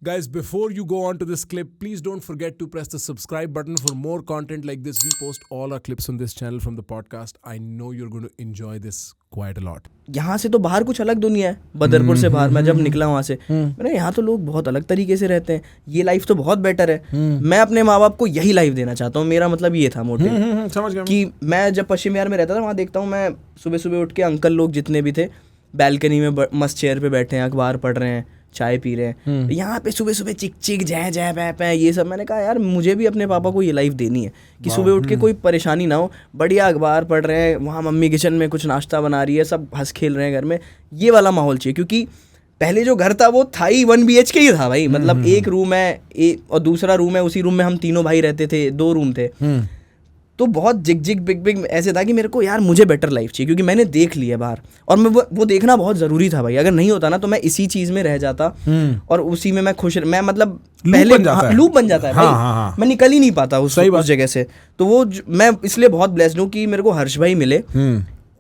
Guys, before you go on to this clip, please don't forget to press the subscribe button for more content like this. We post all our clips on this channel from the podcast. I know you're going to enjoy this quite a lot. यहाँ से तो बाहर कुछ अलग दुनिया है, बदरपुर से बाहर मैं जब निकला वहाँ से मैंने यहाँ तो लोग बहुत अलग तरीके से रहते हैं, ये लाइफ तो बहुत बेटर है। मैं अपने माँ बाप को यही लाइफ देना चाहता हूँ, मेरा मतलब ये था मोटिव। समझ गया कि मैं जब पश्चिम बिहार में रहता था वहाँ देखता हूँ, मैं सुबह सुबह उठ के अंकल लोग जितने भी थे बैल्कनी में मस्त चेयर पे बैठे हैं, अखबार पढ़ रहे हैं, चाय पी रहे हैं। यहाँ पे सुबह सुबह चिक चिक जय जय पै पै ये सब। मैंने कहा यार मुझे भी अपने पापा को ये लाइफ देनी है कि सुबह उठ के कोई परेशानी ना हो, बढ़िया अखबार पढ़ रहे हैं, वहाँ मम्मी किचन में कुछ नाश्ता बना रही है, सब हंस खेल रहे हैं घर में, ये वाला माहौल चाहिए। क्योंकि पहले जो घर था वो था ही 1 BHK ही था भाई, मतलब एक रूम है और दूसरा रूम है, उसी रूम में हम तीनों भाई रहते थे, 2 रूम थे। तो बहुत जिग जिग बिग बिग ऐसे था कि मेरे को यार मुझे बेटर लाइफ चाहिए, क्योंकि मैंने देख लिया बाहर और मैं वो देखना बहुत ज़रूरी था भाई। अगर नहीं होता ना तो मैं इसी चीज़ में रह जाता और उसी में मैं खुश, मैं मतलब पहले लूप बन जाता है भाई। मैं निकल ही नहीं पाता उस जगह से। तो वो मैं इसलिए बहुत ब्लेस्ड हूँ कि मेरे को हर्ष भाई मिले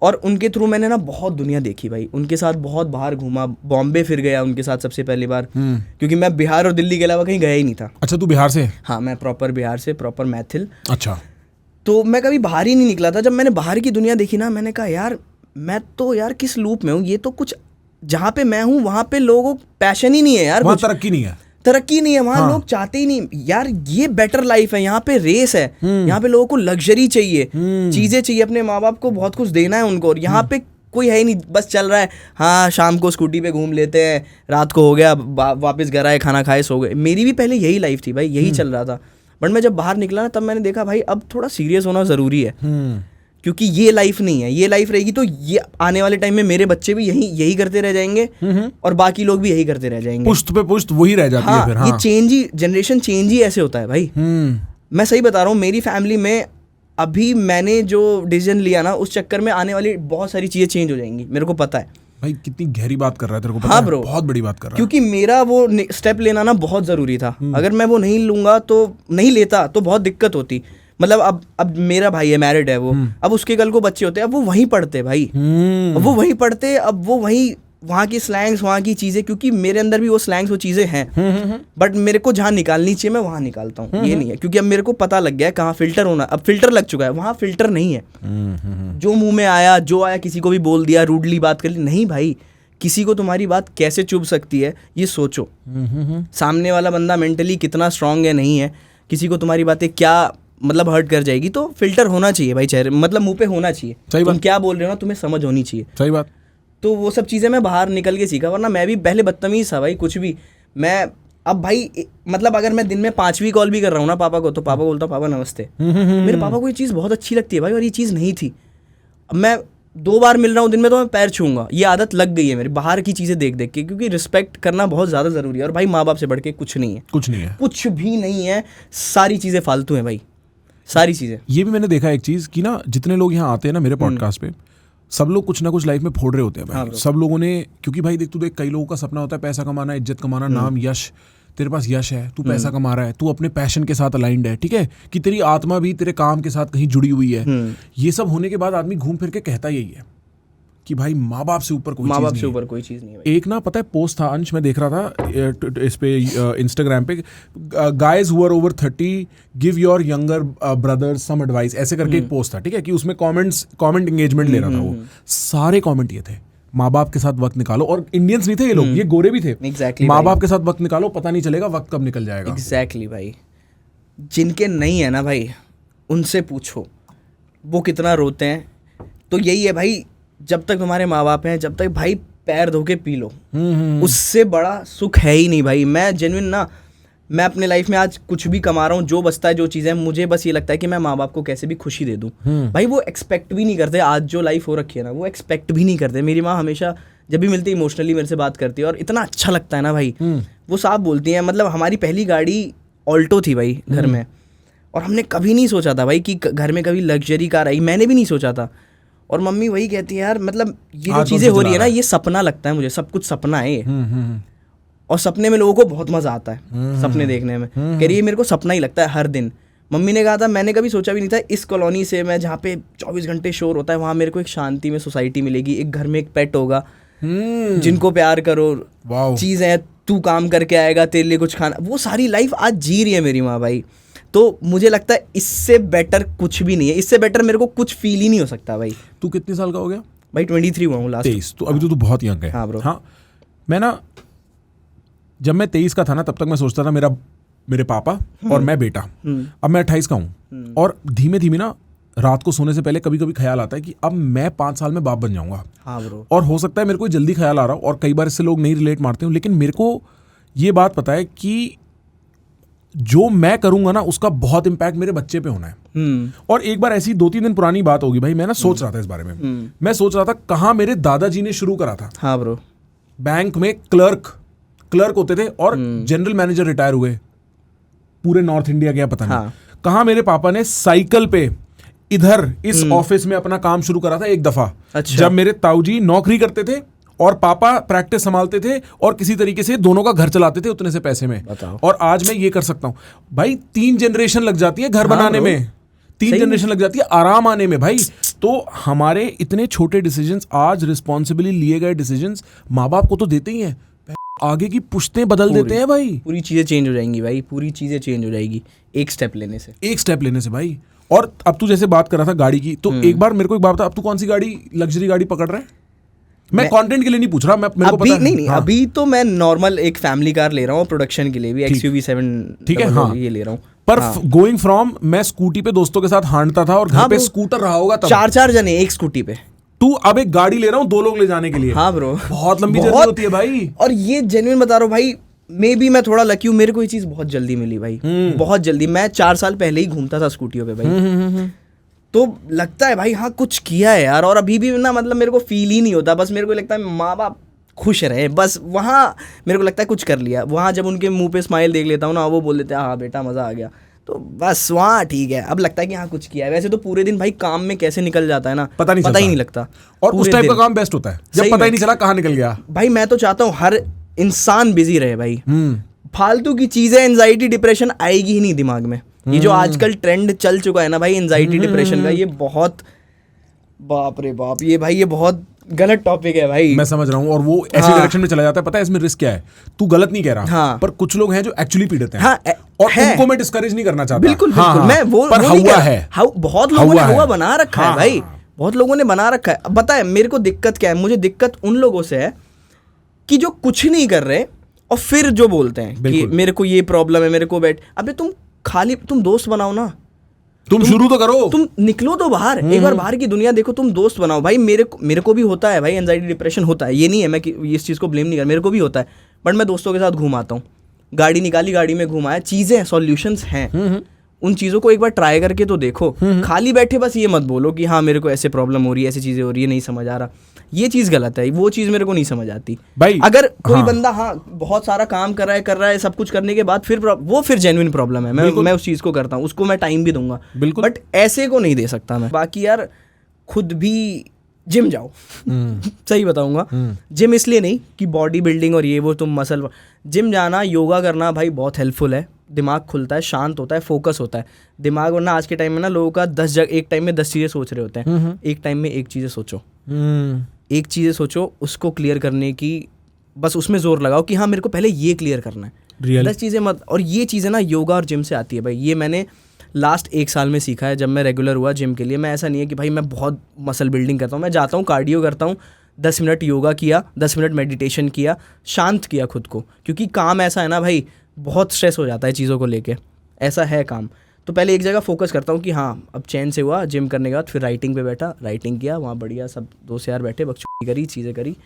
और उनके थ्रू मैंने ना बहुत दुनिया देखी भाई, उनके साथ बहुत बाहर घूमा, बॉम्बे फिर गया उनके साथ सबसे पहली बार, क्योंकि मैं बिहार और दिल्ली के अलावा कहीं गया ही नहीं था। अच्छा, तू बिहार से? हाँ, मैं प्रॉपर बिहार से, प्रॉपर मैथिल। अच्छा। तो मैं कभी बाहर ही नहीं निकला था। जब मैंने बाहर की दुनिया देखी ना, मैंने कहा यार मैं तो यार किस लूप में हूँ, ये तो कुछ जहाँ पे मैं हूँ वहाँ पे लोगों को पैशन ही नहीं है यार, तरक्की नहीं है, तरक्की नहीं है वहाँ। लोग चाहते ही नहीं यार ये बेटर लाइफ है, यहाँ पे रेस है, यहाँ पे लोगों को लग्जरी चाहिए, चीजें चाहिए, अपने माँ बाप को बहुत कुछ देना है उनको, और यहाँ पे कोई है ही नहीं, बस चल रहा है। हाँ, शाम को स्कूटी पे घूम लेते हैं, रात को हो गया वापस घर आए, खाना खाए, सो गए। मेरी भी पहले यही लाइफ थी भाई, यही चल रहा था। बट मैं जब बाहर निकला ना तब मैंने देखा भाई अब थोड़ा सीरियस होना ज़रूरी है, क्योंकि ये लाइफ नहीं है। ये लाइफ रहेगी तो ये आने वाले टाइम में मेरे बच्चे भी यही करते रह जाएंगे और बाकी लोग भी यही करते रह जाएंगे, पुश्त पे पुश्त वही रह जाती है फिर। ये चेंज ही, जनरेशन चेंज ही ऐसे होता है भाई। मैं सही बता रहा हूँ, मेरी फैमिली में अभी मैंने जो डिसीजन लिया ना उस चक्कर में आने वाली बहुत सारी चीज़ें चेंज हो जाएंगी, मेरे को पता है भाई। कितनी गहरी बात कर रहा है, तेरे को पता है ब्रो, बहुत बड़ी बात कर रहा है। क्योंकि मेरा वो स्टेप लेना ना बहुत ज़रूरी था। अगर मैं वो नहीं लूँगा तो नहीं लेता तो बहुत दिक्कत होती। मतलब अब मेरा भाई है, मैरिड है वो, अब उसके कल को बच्चे होते हैं, अब वो वहीं पढ़ते भाई, अब वो वहीं पढ़ते, अब वो वहीं वहाँ की स्लैंग्स, वहाँ की चीज़ें, क्योंकि मेरे अंदर भी वो स्लैंग्स, वो चीज़ें हैं, बट मेरे को जहाँ निकालनी चाहिए मैं वहाँ निकालता हूँ। ये नहीं है, क्योंकि अब मेरे को पता लग गया है कहाँ फिल्टर होना, अब फिल्टर लग चुका है, वहाँ फिल्टर नहीं है। जो मुंह में आया, जो आया, किसी को भी बोल दिया, रूडली बात कर ली, नहीं भाई। किसी को तुम्हारी बात कैसे चुभ सकती है ये सोचो, सामने वाला बंदा मेंटली कितना स्ट्रांग है, नहीं है, किसी को तुम्हारी बातें क्या मतलब हर्ट कर जाएगी। तो फिल्टर होना चाहिए भाई, चेहरे मतलब मुंह पे होना चाहिए, तुम क्या बोल रहे हो तुम्हें समझ होनी चाहिए। सही बात। तो वो सब चीज़ें मैं बाहर निकल के सीखा, वरना मैं भी पहले बदतमीज था भाई, कुछ भी। मैं अब भाई मतलब अगर मैं दिन में 5वीं कॉल भी कर रहा हूँ ना पापा को, तो पापा बोलता हूँ पापा नमस्ते। मेरे पापा को ये चीज़ बहुत अच्छी लगती है भाई, और ये चीज़ नहीं थी। मैं 2 बार मिल रहा हूँ दिन में तो मैं पैर छूंगा, ये आदत लग गई है मेरी बाहर की चीज़ें देख देख के, क्योंकि रिस्पेक्ट करना बहुत ज़्यादा ज़रूरी है। और भाई माँ बाप से बढ़ के कुछ नहीं है, कुछ नहीं है, कुछ भी नहीं है, सारी चीज़ें फालतू हैं भाई, सारी चीज़ें। ये भी मैंने देखा एक चीज़ कि ना, जितने लोग यहाँ आते हैं ना मेरे पॉडकास्ट पे, सब लोग कुछ ना कुछ लाइफ में फोड़ रहे होते हैं भाई। हाँ, सब लोगों ने, क्योंकि भाई देख, तू देख, कई लोगों का सपना होता है पैसा कमाना, इज्जत कमाना, नाम, यश। तेरे पास यश है, तू पैसा कमा रहा है, तू अपने पैशन के साथ अलाइंड है, ठीक है, कि तेरी आत्मा भी तेरे काम के साथ कहीं जुड़ी हुई है। ये सब होने के बाद आदमी घूम फिर के कहता यही है कि भाई माँ बाप से ऊपर कोई चीज़ नहीं है। एक ना पता है पोस्ट था अंश, मैं देख रहा था इस पे इंस्टाग्राम पे, guys who are over 30 give your younger brothers some advice, ऐसे करके एक पोस्ट था, ठीक है, कि उसमें कमेंट एंगेजमेंट ले रहा था वो। सारे कमेंट ये थे, माँ बाप के साथ वक्त निकालो। और इंडियंस नहीं थे ये लोग, ये गोरे भी थे। Exactly, माँ बाप के साथ वक्त निकालो, पता नहीं चलेगा वक्त कब निकल जाएगा। एग्जैक्टली भाई, जिनके नहीं है ना भाई उनसे पूछो वो कितना रोते हैं। तो यही है भाई, जब तक तुम्हारे माँ बाप हैं, जब तक भाई पैर धो के पी लो, उससे बड़ा सुख है ही नहीं भाई। मैं जेन्युइन ना, मैं अपने लाइफ में आज कुछ भी कमा रहा हूँ, जो बचता है, जो चीज़ें, मुझे बस ये लगता है कि मैं माँ बाप को कैसे भी खुशी दे दूँ भाई। वो एक्सपेक्ट भी नहीं करते, आज जो लाइफ हो रखी है ना, वो एक्सपेक्ट भी नहीं करते। मेरी माँ हमेशा जब भी मिलती है इमोशनली मेरे से बात करती है, और इतना अच्छा लगता है ना भाई। वो साफ बोलती हैं, मतलब हमारी पहली गाड़ी ऑल्टो थी भाई घर में, और हमने कभी नहीं सोचा था भाई कि घर में कभी लग्जरी कार आई, मैंने भी नहीं सोचा था। और मम्मी वही कहती है यार, मतलब ये जो चीज़ें हो रही है ना, ये सपना लगता है मुझे, सब कुछ सपना है ये। और सपने में लोगों को बहुत मज़ा आता है सपने देखने में। कह रही है मेरे को सपना ही लगता है हर दिन। मम्मी ने कहा था, मैंने कभी सोचा भी नहीं था इस कॉलोनी से मैं, जहाँ पे 24 घंटे शोर होता है, वहाँ मेरे को एक शांति में सोसाइटी मिलेगी, एक घर में एक पेट होगा, जिनको प्यार करो, वाओ, चीज़ें हैं, तू काम करके आएगा, तेरे लिए कुछ खाना, वो सारी लाइफ आज जी रही है मेरी माँ भाई। तो मुझे लगता है इससे बेटर कुछ भी नहीं है, इससे बेटर मेरे को कुछ फील ही नहीं हो सकता भाई। तू कितने साल का हो गया? भाई 23 हुआ हूँ लास्ट। 23? तो अभी तो तू बहुत यंग है। हाँ ब्रो। हाँ, मैं ना जब मैं 23 का था ना, तब तक मैं सोचता था मेरे पापा और मैं बेटा। अब मैं 28 का हूँ और धीमे धीमे ना रात को सोने से पहले कभी कभी ख्याल आता है कि अब मैं 5 साल में बाप बन जाऊंगा। हाँ ब्रो। और हो सकता है मेरे को जल्दी ख्याल आ रहा हो और कई बार इससे लोग नहीं रिलेट मारते हूँ, लेकिन मेरे को ये बात पता है कि जो मैं करूंगा ना उसका बहुत इम्पैक्ट मेरे बच्चे पे होना है। और एक बार ऐसी 2-3 दिन पुरानी बात होगी भाई, मैं ना सोच रहा था इस बारे में। मैं सोच रहा था कहाँ मेरे दादाजी ने शुरू करा था। हाँ ब्रो। बैंक में क्लर्क होते थे और जनरल मैनेजर रिटायर हुए, पूरे नॉर्थ इंडिया गया पता नहीं। हाँ। कहाँ मेरे पापा ने साइकिल पे इधर इस ऑफिस में अपना काम शुरू करा था एक दफा। अच्छा। जब मेरे ताऊजी नौकरी करते थे और पापा प्रैक्टिस संभालते थे और किसी तरीके से दोनों का घर चलाते थे उतने से पैसे में। बताओ। और आज मैं ये कर सकता हूं भाई। 3 जनरेशन लग जाती है घर बनाने में, 3 जनरेशन लग जाती है आराम आने में भाई। तो हमारे इतने छोटे डिसीजंस, आज रिस्पॉन्सिबली लिए गए डिसीजंस माँ बाप को तो देते ही हैं, आगे की पुश्तें बदल देते हैं भाई। पूरी चीज़ें चेंज हो जाएंगी भाई, पूरी चीज़ें चेंज हो जाएगी एक स्टेप लेने से भाई। और अब तू जैसे बात कर रहा था गाड़ी की, तो एक बार मेरे को एक बात बता, अब तू कौन सी गाड़ी, लग्जरी गाड़ी पकड़ रहा है? मैं कंटेंट के लिए नहीं पूछ रहा, मेरे को पता है। नहीं, अभी तो मैं नॉर्मल एक फैमिली कार ले रहा हूँ, प्रोडक्शन के लिए भी XUV 7। ठीक है, हाँ, ये ले रहा हूँ। पर गोइंग फ्रॉम, मैं स्कूटी पे दोस्तों के साथ हांडता था और घर पे स्कूटर रहा होगा तब। 4 जने एक स्कूटी पे। तू अब एक गाड़ी ले रहा हूँ 2 लोग ले जाने के लिए। हाँ ब्रो, बहुत लंबी जर्नी होती है भाई। और ये जेन्युइन बता रहा हूँ भाई, मे बी मैं थोड़ा लकी हूँ, मेरे को ये चीज़ बहुत जल्दी मिली भाई, बहुत जल्दी। मैं 4 साल पहले ही घूमता था स्कूटियों पे भाई। तो लगता है भाई हाँ कुछ किया है यार। और अभी भी ना मतलब मेरे को फील ही नहीं होता, बस मेरे को लगता है माँ बाप खुश रहे, बस वहाँ मेरे को लगता है कुछ कर लिया। वहाँ जब उनके मुंह पे स्माइल देख लेता हूँ ना, वो बोल देते हैं हाँ बेटा मज़ा आ गया, तो बस वहाँ ठीक है। अब लगता है कि हाँ कुछ किया है। वैसे तो पूरे दिन भाई काम में कैसे निकल जाता है ना, पता ही नहीं लगता। और उस टाइप का काम बेस्ट होता है जब पता ही नहीं चला कहाँ निकल गया। भाई मैं तो चाहता हूँ हर इंसान बिजी रहे भाई। फालतू की चीज़ें, एंजाइटी डिप्रेशन आएगी ही नहीं दिमाग में। ये जो आजकल ट्रेंड चल चुका है ना भाई एंजाइटी डिप्रेशन का, ये बहुत, बाप रे बाप, ये भाई ये बहुत गलत टॉपिक है भाई। मैं समझ रहा हूँ, और वो ऐसी डायरेक्शन में चला जाता है। पता है इसमें रिस्क क्या है? तू गलत नहीं कह रहा। हाँ। पर कुछ लोग हैं जो एक्चुअली पीड़ित हैं। हाँ, और उनको मैं डिस्करेज नहीं करना चाहता। बिल्कुल हाँ, बिल्कुल। मैं वो पर हुआ है, बहुत लोगों ने हुआ बना रखा है भाई, बहुत लोगों ने बना रखा है। अब बताए मेरे को दिक्कत क्या है? मुझे दिक्कत उन लोगों से है कि जो कुछ नहीं कर रहे और फिर जो बोलते हैं कि मेरे को ये प्रॉब्लम है, मेरे को अबे तुम दोस्त बनाओ ना, तुम शुरू तो करो, तुम निकलो तो बाहर, एक बार बाहर की दुनिया देखो, तुम दोस्त बनाओ भाई। मेरे को भी होता है भाई, एंजाइटी डिप्रेशन होता है, ये नहीं है मैं इस चीज़ को ब्लेम नहीं कर, मेरे को भी होता है। बट मैं दोस्तों के साथ घूमाता हूँ, गाड़ी निकाली, गाड़ी में घुमाया, चीज़ें सॉल्यूशंस हैं, उन चीज़ों को एक बार ट्राई करके तो देखो। खाली बैठे बस ये मत बोलो कि हाँ मेरे को ऐसे प्रॉब्लम हो रही है, ऐसी चीज़ें हो रही है, नहीं समझ आ रहा। ये चीज़ गलत है, वो चीज़ मेरे को नहीं समझ आती भाई। अगर कोई बंदा बहुत सारा काम कर रहा है सब कुछ करने के बाद फिर जेन्युइन प्रॉब्लम है, मैं उस चीज़ को करता हूँ, उसको मैं टाइम भी दूंगा, बट ऐसे को नहीं दे सकता मैं। बाकी यार खुद भी जिम जाओ। सही बताऊंगा, जिम इसलिए नहीं कि बॉडी बिल्डिंग और ये वो तुम मसल, जिम जाना, योगा करना भाई बहुत हेल्पफुल है। दिमाग खुलता है, शांत होता है, फोकस होता है दिमाग। वरना आज के टाइम में ना लोगों का एक टाइम में 10 चीज़ें सोच रहे होते हैं। एक टाइम में एक चीज़ें सोचो, उसको क्लियर करने की बस उसमें जोर लगाओ कि हाँ मेरे को पहले ये क्लियर करना है। 10 चीज़ें मत। और ये चीज़ें ना योगा और जिम से आती है भाई। ये मैंने लास्ट 1 साल में सीखा है, जब मैं रेगुलर हुआ जिम के लिए। मैं ऐसा नहीं है कि भाई मैं बहुत मसल बिल्डिंग करता हूँ, मैं जाता हूँ कार्डियो करता हूँ, 10 मिनट योगा किया, 10 मिनट मेडिटेशन किया, शांत किया खुद को। क्योंकि काम ऐसा है ना भाई, बहुत स्ट्रेस हो जाता है चीज़ों को लेके, ऐसा है काम। तो पहले एक जगह फोकस करता हूँ कि हाँ अब चैन से हुआ जिम करने के बाद, फिर राइटिंग पे बैठा, राइटिंग किया, वहाँ बढ़िया सब दोस्त यार बैठे, बकचोदी करी, चीज़ें करी,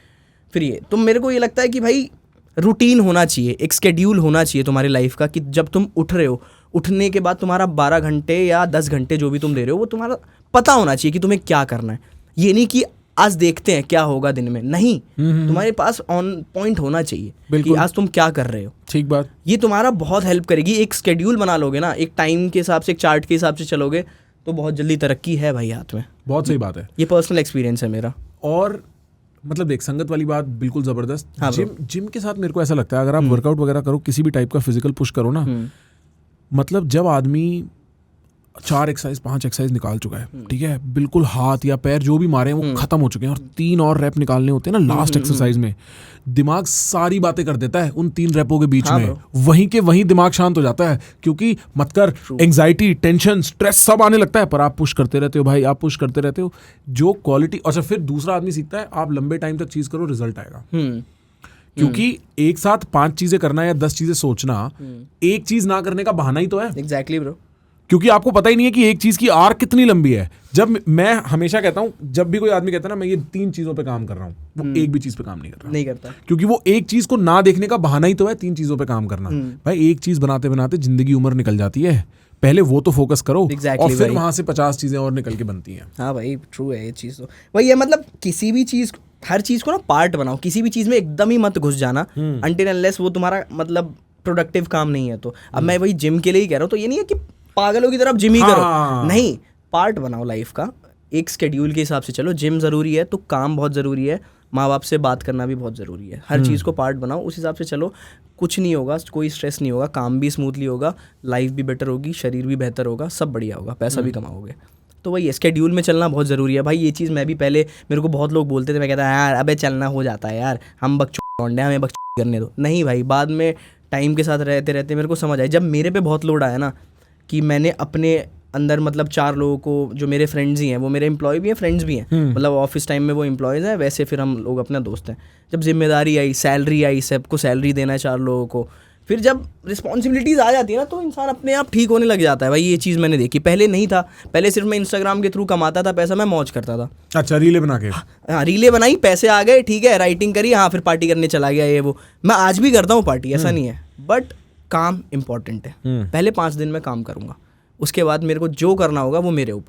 फिर ये। तो मेरे को ये लगता है कि भाई रूटीन होना चाहिए, एक स्केड्यूल होना चाहिए तुम्हारी लाइफ का, कि जब तुम उठ रहे हो, उठने के बाद तुम्हारा 12 घंटे या 10 घंटे जो भी तुम दे रहे हो, वो तुम्हारा पता होना चाहिए कि तुम्हें क्या करना है। ये नहीं कि आज देखते हैं क्या होगा दिन में, नहीं, तुम्हारे पास ऑन पॉइंट होना चाहिए कि आज तुम क्या कर रहे हो। ठीक बात। ये तुम्हारा बहुत हेल्प करेगी। एक स्केड्यूल बना लोगे ना, एक टाइम के हिसाब से, एक चार्ट के हिसाब से चलोगे, तो बहुत जल्दी तरक्की है भाई हाथ में। बहुत सही बात है, ये पर्सनल एक्सपीरियंस है मेरा। और मतलब देख, संगत वाली बात बिल्कुल जबरदस्त। हाँ, जिम के साथ मेरे को ऐसा लगता है, अगर आप वर्कआउट वगैरह करो, किसी भी टाइप का फिजिकल पुश करो ना, मतलब जब आदमी 4 एक्सरसाइज 5 एक्सरसाइज निकाल चुका है, ठीक है, बिल्कुल हाथ या पैर जो भी मारे हैं वो खत्म हो चुके हैं, और 3 और रैप निकालने होते हैं ना लास्ट एक्सरसाइज में, दिमाग सारी बातें कर देता है उन 3 रैपों के बीच में, वहीं के वहीं दिमाग शांत हो जाता है, क्योंकि मत कर, एंग्जाइटी, टेंशन, स्ट्रेस सब आने लगता है, पर आप पुश करते रहते हो भाई, आप पुश करते रहते हो, जो क्वालिटी। अच्छा, फिर दूसरा आदमी सीखता है, आप लंबे टाइम तक चीज करो, रिजल्ट आएगा, क्योंकि एक साथ 5 चीजें करना या 10 चीजें सोचना एक चीज ना करने का बहाना ही तो है। एग्जैक्टली ब्रो, क्योंकि आपको पता ही नहीं है कि एक चीज की आर कितनी लंबी है। जब मैं हमेशा कहता हूं, जब भी कोई आदमी कहता है ना मैं ये 3 चीजों पे काम कर रहा हूं, वो एक भी चीज पे काम नहीं कर रहा, नहीं करता, क्योंकि वो एक चीज को ना देखने का बहाना ही तो है 3 चीजों पे काम करना। भाई एक चीज बनाते बनाते जिंदगी उम्र निकल जाती है, पहले वो तो फोकस करो, और फिर वहां से 50 चीजें और निकल के बनती हैं। हाँ भाई, ट्रू है ये चीज़ तो। वही है, मतलब किसी भी चीज़, हर चीज़ को ना पार्ट बनाओ, किसी भी चीज़ में एकदम ही मत घुस जाना अनटिल अनलेस वो तुम्हारा मतलब प्रोडक्टिव काम नहीं है। तो अब मैं वही जिम के लिए ही कह रहा हूँ, तो ये नहीं है कि पागलों की तरह जिम ही करो, नहीं, पार्ट बनाओ लाइफ का, एक स्केड्यूल के हिसाब से चलो। जिम ज़रूरी है तो काम बहुत ज़रूरी है, माँ बाप से बात करना भी बहुत ज़रूरी है, हर चीज़ को पार्ट बनाओ, उस हिसाब से चलो, कुछ नहीं होगा, कोई स्ट्रेस नहीं होगा, काम भी स्मूथली होगा, लाइफ भी बेटर होगी, शरीर भी बेहतर होगा, सब बढ़िया होगा, पैसा भी कमाओगे। तो वही स्केड्यूल में चलना बहुत ज़रूरी है भाई। ये चीज़ मैं भी पहले, मेरे को बहुत लोग बोलते थे, मैं कहता यार अबे चलना हो जाता है यार, हम बकचोद हैं, हमें बकचोद करने दो। नहीं भाई, बाद में टाइम के साथ रहते रहते मेरे को समझ आया, जब मेरे पे बहुत लोड आया ना, कि मैंने अपने अंदर मतलब 4 लोगों को, जो मेरे फ्रेंड्स ही हैं, वो मेरे एम्प्लॉय भी हैं, फ्रेंड्स भी हैं, मतलब ऑफिस टाइम में वो एम्प्लॉयज़ हैं, वैसे फिर हम लोग अपना दोस्त हैं। जब जिम्मेदारी आई, सैलरी आई, सबको सैलरी देना है 4 लोगों को, फिर जब रिस्पॉन्सिबिलिटीज़ आ जाती है ना, तो इंसान अपने आप ठीक होने लग जाता है भाई। ये चीज़ मैंने देखी, पहले नहीं था, पहले सिर्फ मैं इंस्टाग्राम के थ्रू कमाता था पैसा, मैं मौज करता था। अच्छा, रीले बना के, हाँ, रीले बनाई, पैसे आ गए, ठीक है, राइटिंग करी, हाँ, फिर पार्टी करने चला गया, ये वो। मैं आज भी करता हूँ पार्टी, ऐसा नहीं है, बट काम इम्पॉर्टेंट है। पहले 5 दिन में काम करूँगा, उसके बाद मेरे को जो करना होगा वो मेरे ऊपर।